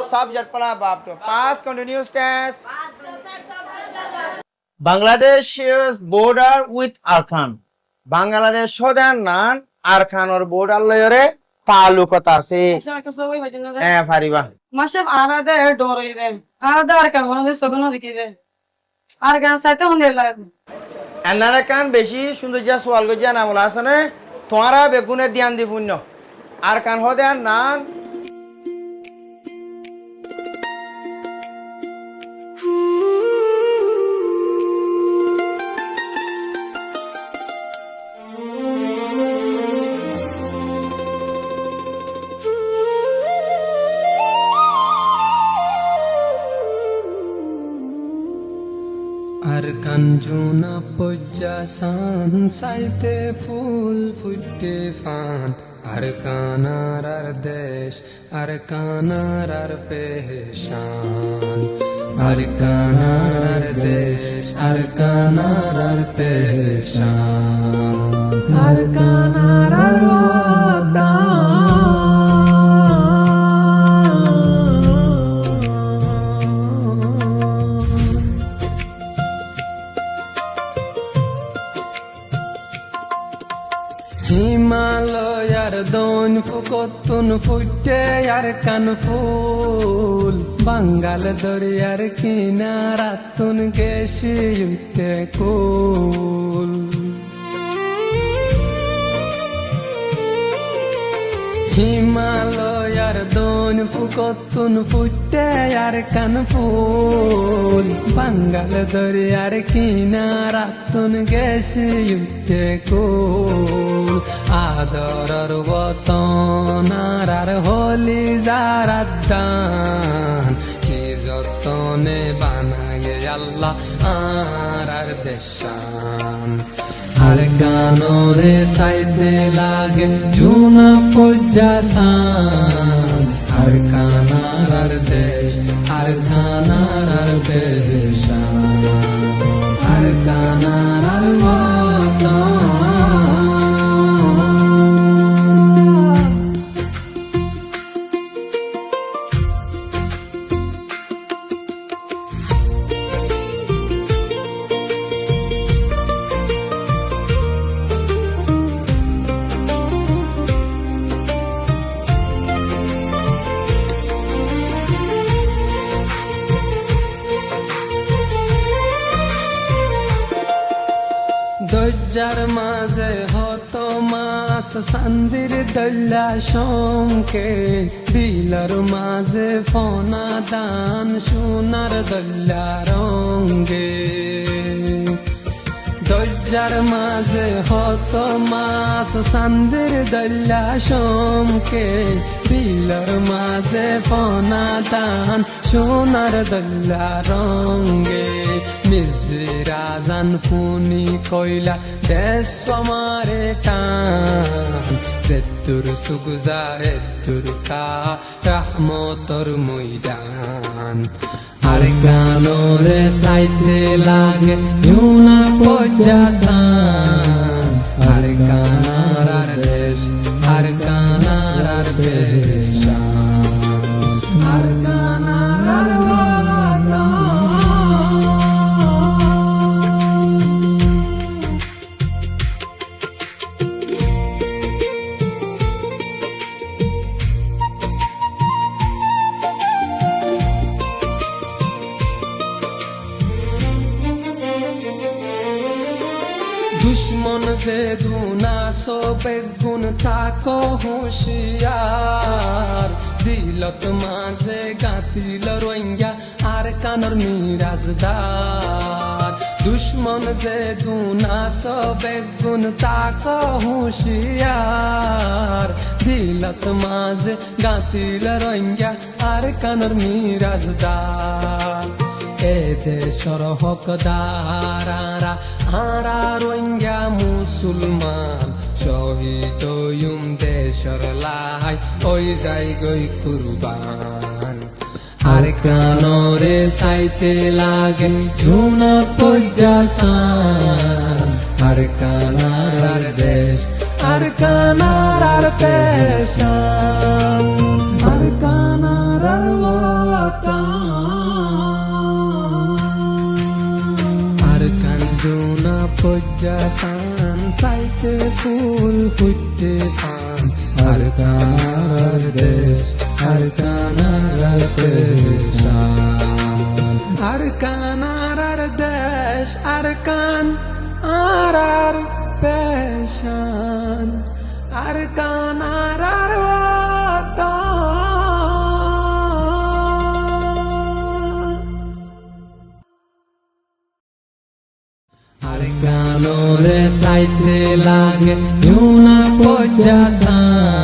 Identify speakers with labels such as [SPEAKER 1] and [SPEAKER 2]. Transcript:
[SPEAKER 1] Subject pala bab to. Past continuous tense. Bangladesh shares border with Arkan. Bangladesh shodan nan Arkan or border layer তালুকত আছে ফারিবা
[SPEAKER 2] মাসব আরাদে ডোরই দে আরাদে আর কান মনে সগনো দেখি দে আর গান সাইতে হন্দে লাগে
[SPEAKER 1] এনারা কান বেশি সুন্দর যা সোয়াল গজিয়া নামলা আছে না তোমারা বেগুনে ধ্যান দি পুণ্য আর কান হদে আর নান
[SPEAKER 3] Arkan juna pujja san saite ফুল ফুটে fun Arkanar ar desh Arkanar ar pehshan Arkanar ar desh Arkanar ar pehshan Arkanar ar watan হিমালয়ার দন ফুকতুন ফুটে আর কান ফুল বাঙ্গাল দরিয়ার কিনারাতুন গেছি উঠতে কুল হিমালয়ার দন ফুকতুন ফুটে আর কান ফুল বাঙ্গাল দরিয়ার কিনারাতুন গেছি উঠতে কুল আদরর বতন আর হলি জারাদান কি যতনে বানায় আল্লাহ আর দেশান আর গানরে সাইতে লাগে জুনা পজ্জাসান আর কানার আর দেশ আর কানার আর বেশান আর কানার আর ওয়াতান দজ্জার মাঝে হতো মাস সান্দির দল্লা শঙ্কে বিলর মাঝে ফনা দান সোনার দল্লা রঙ্গে দজ্জার মাঝে হতো মাস সান্দির দল্লা শঙ্কে বিলর মাঝে ফনা দান সোনার দল্লা রঙ্গে মিজরাজান ফুনি কইলা দেশ আমারে টান সেতুর সুগুজারে দুর্কা রহমতর ময়দান আর গানরে সাইতে লাগে জুনা পজ্জাসান আর কানার আর দেশ আর কানার আর বেশান আর কানার আর দুশ্মন যে দুনাসো বেগুন তাকো হুঁশিয়ার দিলত মাঝে গাতিল রোহিঙ্গা আর কানর মিরাজদার দুশ্মন যে দুনাসো বেগুন তাকো হুঁশিয়ার দিলত মাঝে গাতিল রোহিঙ্গা আর কানর মিরাজদার এ দেশর হকদারারা আরা রোহিঙ্গা মুসলমান শহীদ দেশর লাই ওই যাই গই কুরবান আর কানরে সাইতে লাগে ঝুনা পজ্জাসান আর কানার আর দেশ আর কানার আর পেশান আর কানার আর আর কান্দুনা পজ্জাসান সাইতে ফুল ফুটতে ফান আর কানার দেশ আর কানার আর পেশান আর কানার আর দেশ আর কান আর পেশান আর কানার আর আর গানোরে সাইতে লাগে জুনা পজ্জাসান